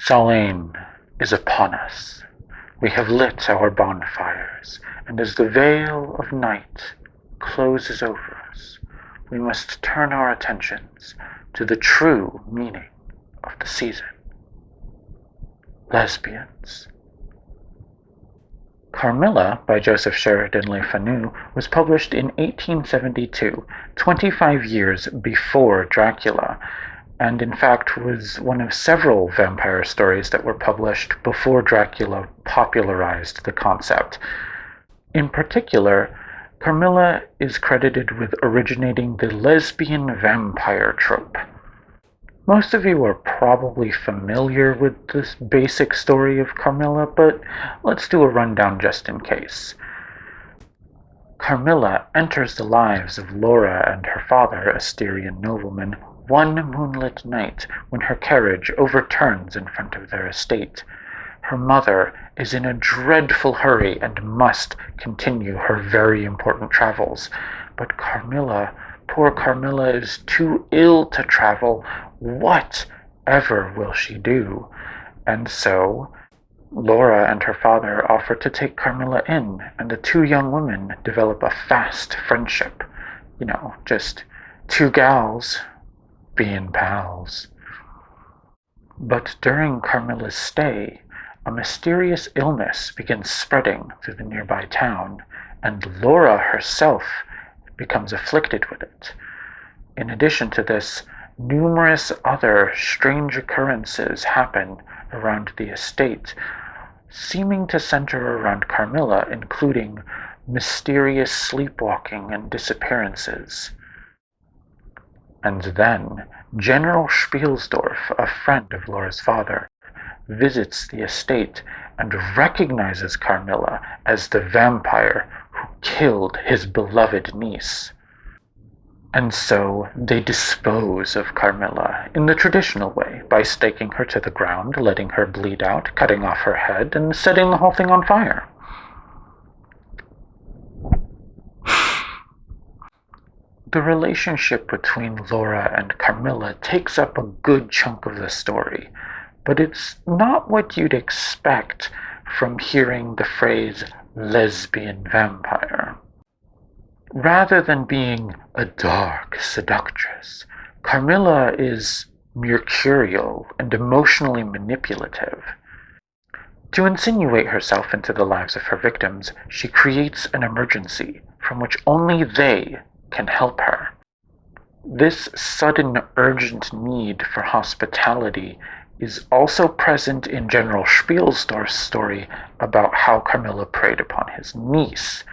Salane is upon us. We have lit our bonfires, and as the veil of night closes over us, we must turn our attentions to the true meaning of the season. Lesbians. Carmilla by Joseph Sheridan Le Fanu was published in 1872, 25 years before Dracula, and in fact was one of several vampire stories that were published before Dracula popularized the concept. In particular, Carmilla is credited with originating the lesbian vampire trope. Most of you are probably familiar with this basic story of Carmilla, but let's do a rundown just in case. Carmilla enters the lives of Laura and her father, a Styrian nobleman, one moonlit night when her carriage overturns in front of their estate. Her mother is in a dreadful hurry and must continue her very important travels, but poor Carmilla is too ill to travel. Whatever will she do? And so Laura and her father offer to take Carmilla in, and the two young women develop a fast friendship. Just two gals being pals. But during Carmilla's stay, a mysterious illness begins spreading through the nearby town, and Laura herself becomes afflicted with it. In addition to this, numerous other strange occurrences happen around the estate, seeming to center around Carmilla, including mysterious sleepwalking and disappearances. And then General Spielsdorf, a friend of Laura's father, visits the estate and recognizes Carmilla as the vampire who killed his beloved niece. And so they dispose of Carmilla in the traditional way by staking her to the ground, letting her bleed out, cutting off her head, and setting the whole thing on fire. The relationship between Laura and Carmilla takes up a good chunk of the story, but it's not what you'd expect from hearing the phrase lesbian vampire. Rather than being a dark seductress, Carmilla is mercurial and emotionally manipulative. To insinuate herself into the lives of her victims, she creates an emergency from which only they can help her. This sudden, urgent need for hospitality is also present in General Spielsdorf's story about how Carmilla preyed upon his niece.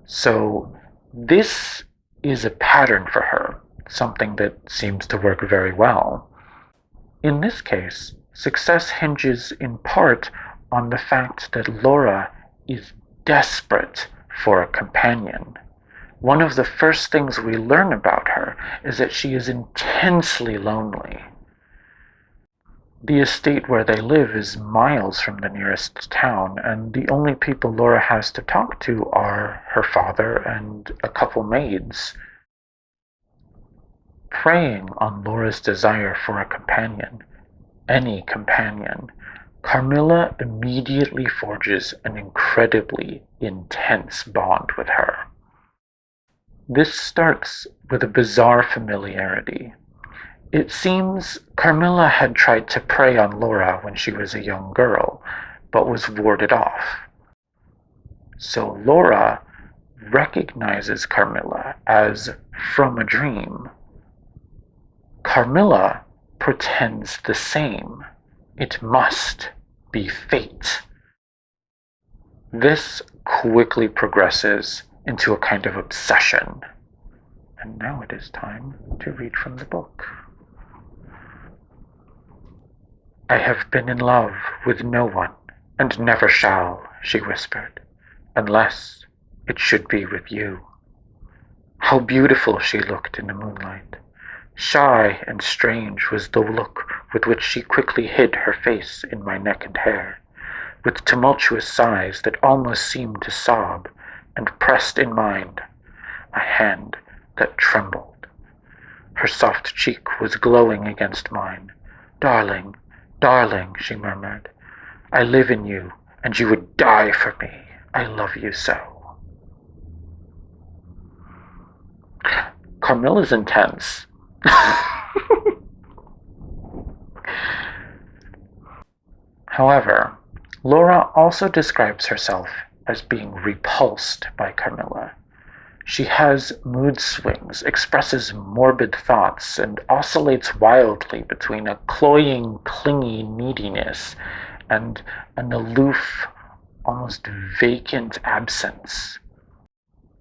So this is a pattern for her, something that seems to work very well. In this case, success hinges in part on the fact that Laura is desperate for a companion. One of the first things we learn about her is that she is intensely lonely. The estate where they live is miles from the nearest town, and the only people Laura has to talk to are her father and a couple maids. Preying on Laura's desire for a companion, any companion, Carmilla immediately forges an incredibly intense bond with her. This starts with a bizarre familiarity. It seems Carmilla had tried to prey on Laura when she was a young girl, but was warded off. So Laura recognizes Carmilla as from a dream. Carmilla pretends the same. It must be fate. This quickly progresses into a kind of obsession. And now it is time to read from the book. I have been in love with no one, and never shall, she whispered, unless it should be with you. How beautiful she looked in the moonlight. Shy and strange was the look with which she quickly hid her face in my neck and hair, with tumultuous sighs that almost seemed to sob, and pressed in mine a hand that trembled. Her soft cheek was glowing against mine. Darling, "Darling," she murmured, "I live in you, and you would die for me. I love you so." Carmilla's intense. However, Laura also describes herself as being repulsed by Carmilla. She has mood swings, expresses morbid thoughts, and oscillates wildly between a cloying, clingy neediness and an aloof, almost vacant absence.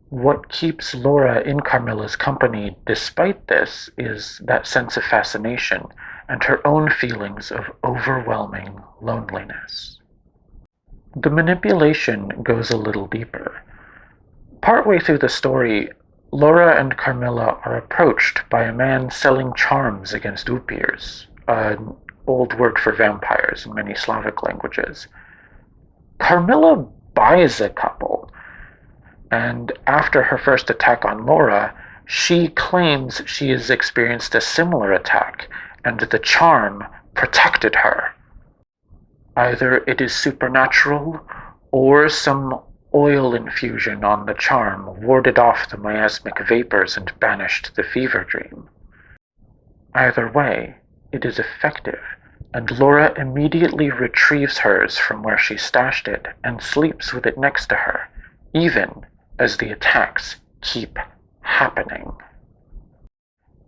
What keeps Laura in Carmilla's company despite this is that sense of fascination and her own feelings of overwhelming loneliness. The manipulation goes a little deeper. Partway through the story, Laura and Carmilla are approached by a man selling charms against upirs, an old word for vampires in many Slavic languages. Carmilla buys a couple, and after her first attack on Laura, she claims she has experienced a similar attack, and the charm protected her. Either it is supernatural, or some oil infusion on the charm warded off the miasmic vapors and banished the fever dream. Either way, it is effective, and Laura immediately retrieves hers from where she stashed it and sleeps with it next to her, even as the attacks keep happening.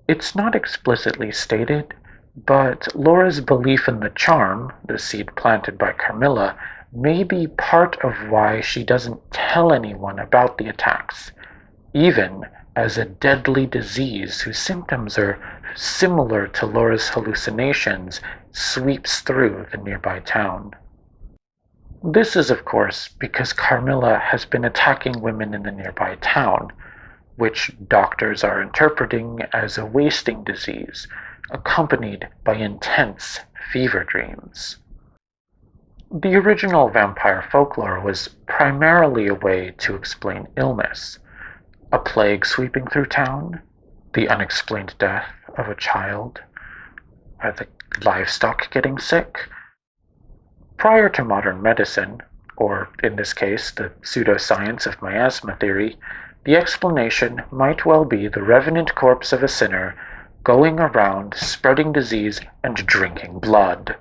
It's not explicitly stated, but Laura's belief in the charm, the seed planted by Carmilla, may be part of why she doesn't tell anyone about the attacks, even as a deadly disease whose symptoms are similar to Laura's hallucinations sweeps through the nearby town. This is, of course, because Carmilla has been attacking women in the nearby town, which doctors are interpreting as a wasting disease, accompanied by intense fever dreams. The original vampire folklore was primarily a way to explain illness, a plague sweeping through town, the unexplained death of a child, or the livestock getting sick. Prior to modern medicine, or in this case, the pseudoscience of miasma theory, the explanation might well be the revenant corpse of a sinner going around spreading disease and drinking blood.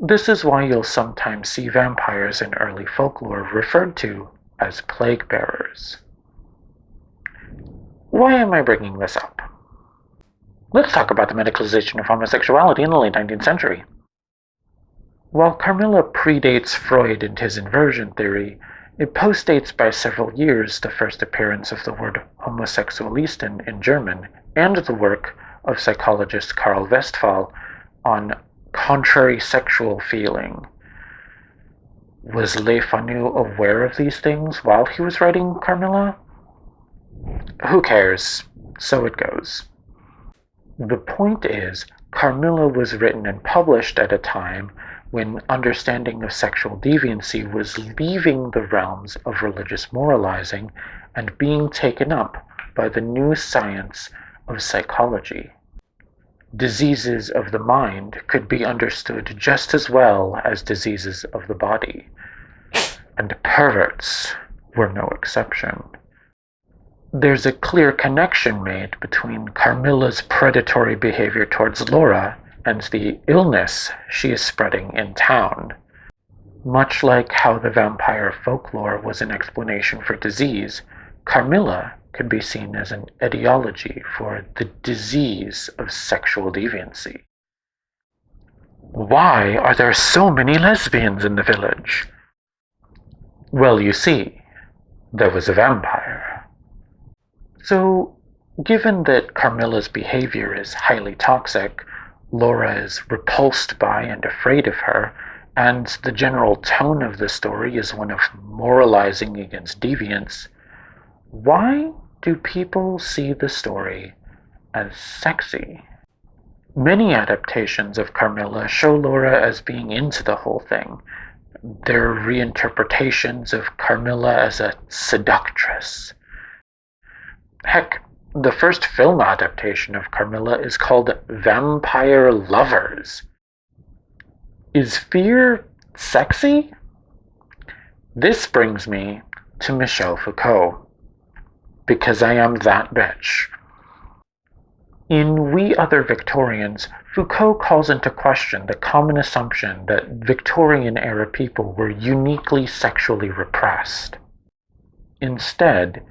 This is why you'll sometimes see vampires in early folklore referred to as plague bearers. Why am I bringing this up? Let's talk about the medicalization of homosexuality in the late 19th century. While Carmilla predates Freud and his inversion theory, it postdates by several years the first appearance of the word Homosexualisten in German and the work of psychologist Karl Westphal on contrary sexual feeling. Was Le Fanu aware of these things while he was writing Carmilla? Who cares? So it goes. The point is, Carmilla was written and published at a time when understanding of sexual deviancy was leaving the realms of religious moralizing and being taken up by the new science of psychology. Diseases of the mind could be understood just as well as diseases of the body, and perverts were no exception. There's a clear connection made between Carmilla's predatory behavior towards Laura and the illness she is spreading in town. Much like how the vampire folklore was an explanation for disease, Carmilla could be seen as an etiology for the disease of sexual deviancy. Why are there so many lesbians in the village? Well, you see, there was a vampire. So, given that Carmilla's behavior is highly toxic, Laura is repulsed by and afraid of her, and the general tone of the story is one of moralizing against deviance, why do people see the story as sexy? Many adaptations of Carmilla show Laura as being into the whole thing. They're reinterpretations of Carmilla as a seductress. Heck, the first film adaptation of Carmilla is called Vampire Lovers. Is fear sexy? This brings me to Michel Foucault, because I am that bitch. In We Other Victorians, Foucault calls into question the common assumption that Victorian-era people were uniquely sexually repressed. Instead,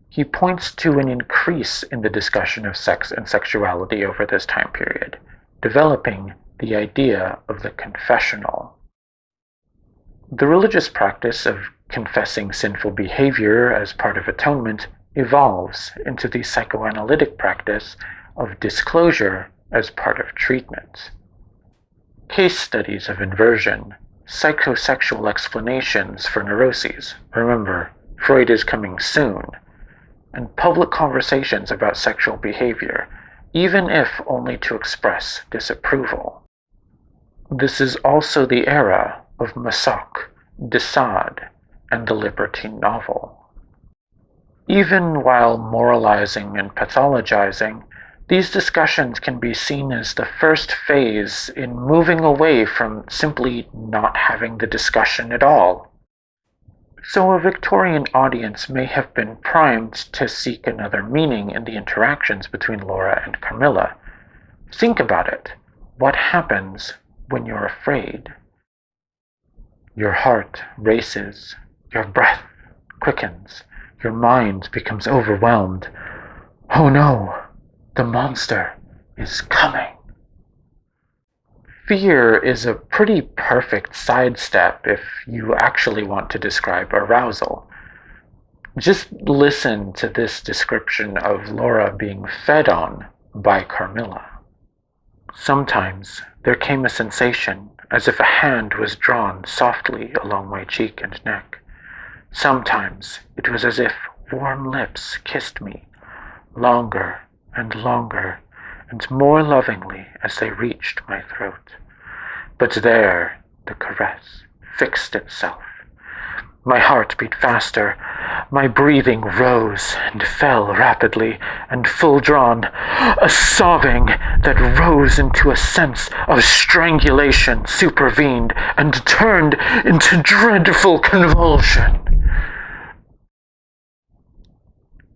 he points to an increase in the discussion of sex and sexuality over this time period, developing the idea of the confessional. The religious practice of confessing sinful behavior as part of atonement evolves into the psychoanalytic practice of disclosure as part of treatment. Case studies of inversion, psychosexual explanations for neuroses, remember, Freud is coming soon, and public conversations about sexual behavior, even if only to express disapproval. This is also the era of Masoch, de Sade, and the libertine novel. Even while moralizing and pathologizing, these discussions can be seen as the first phase in moving away from simply not having the discussion at all. So a Victorian audience may have been primed to seek another meaning in the interactions between Laura and Carmilla. Think about it. What happens when you're afraid? Your heart races, your breath quickens, your mind becomes overwhelmed. Oh no, the monster is coming. Fear is a pretty perfect sidestep if you actually want to describe arousal. Just listen to this description of Laura being fed on by Carmilla. Sometimes there came a sensation as if a hand was drawn softly along my cheek and neck. Sometimes it was as if warm lips kissed me, longer and longer, and more lovingly as they reached my throat. But there the caress fixed itself. My heart beat faster, my breathing rose and fell rapidly and full drawn, a sobbing that rose into a sense of strangulation supervened and turned into dreadful convulsion.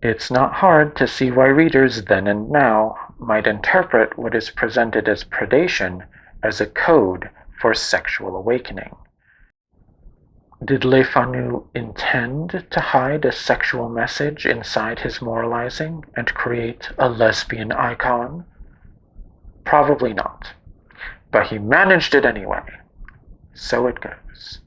It's not hard to see why readers then and now might interpret what is presented as predation as a code for sexual awakening. Did Le Fanu intend to hide a sexual message inside his moralizing and create a lesbian icon? Probably not. But he managed it anyway. So it goes.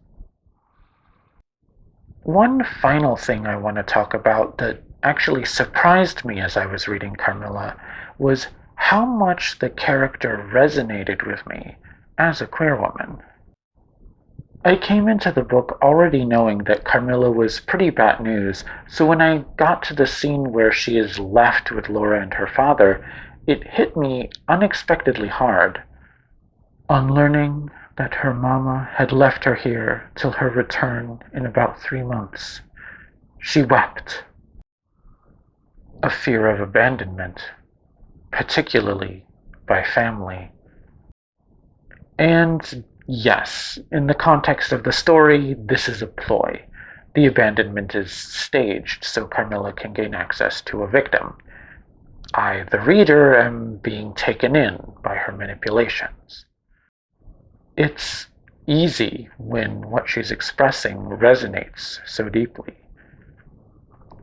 One final thing I want to talk about that actually surprised me as I was reading Carmilla was how much the character resonated with me as a queer woman. I came into the book already knowing that Carmilla was pretty bad news, so when I got to the scene where she is left with Laura and her father, it hit me unexpectedly hard. On learning that her mama had left her here till her return in about 3 months, she wept. A fear of abandonment, particularly by family. And yes, in the context of the story, this is a ploy. The abandonment is staged so Carmilla can gain access to a victim. I, the reader, am being taken in by her manipulations. It's easy when what she's expressing resonates so deeply.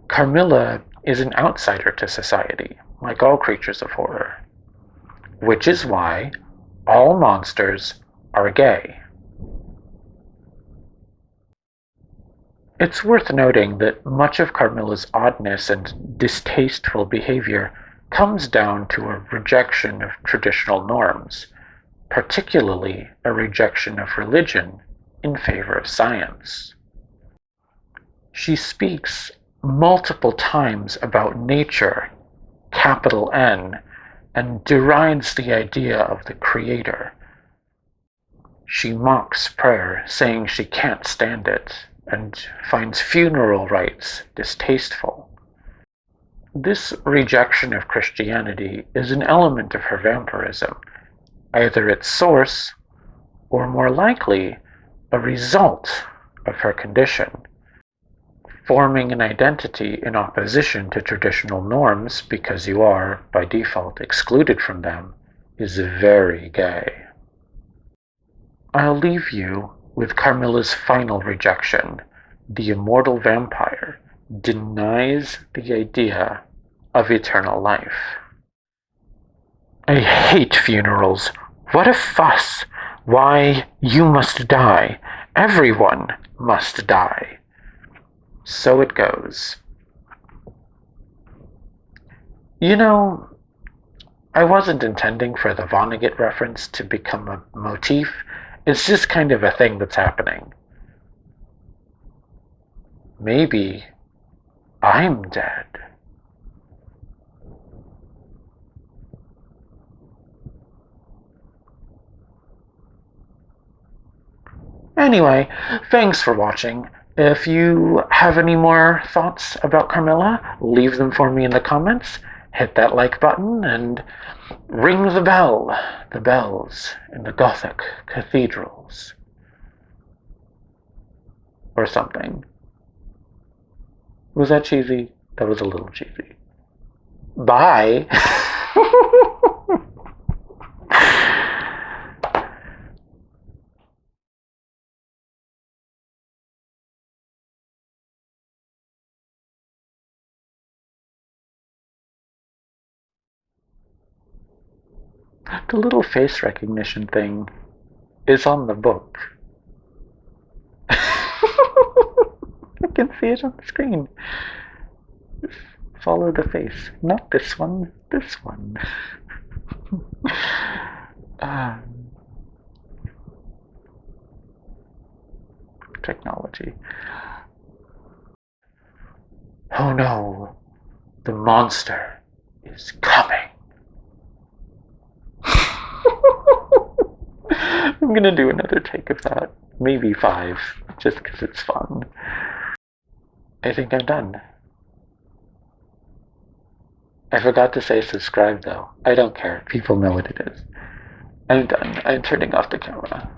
Carmilla is an outsider to society, like all creatures of horror, which is why all monsters are gay. It's worth noting that much of Carmilla's oddness and distasteful behavior comes down to a rejection of traditional norms, particularly a rejection of religion in favor of science. She speaks multiple times about nature, capital N, and derides the idea of the Creator. She mocks prayer, saying she can't stand it, and finds funeral rites distasteful. This rejection of Christianity is an element of her vampirism, either its source or more likely, a result of her condition. Forming an identity in opposition to traditional norms because you are, by default, excluded from them is very gay. I'll leave you with Carmilla's final rejection. The immortal vampire denies the idea of eternal life. I hate funerals. What a fuss! Why, you must die. Everyone must die. So it goes. You know, I wasn't intending for the Vonnegut reference to become a motif. It's just kind of a thing that's happening. Maybe I'm dead. Anyway, thanks for watching. If you have any more thoughts about Carmilla, leave them for me in the comments. Hit that like button and ring the bell. The bells in the Gothic cathedrals. Or something. Was that cheesy? That was a little cheesy. Bye! The little face recognition thing is on the book. I can see it on the screen. Follow the face. Not this one, this one. Technology. Oh no, the monster is coming. I'm gonna do another take of that. Maybe 5, just because it's fun. I think I'm done. I forgot to say subscribe though. I don't care. People know what it is. I'm done. I'm turning off the camera.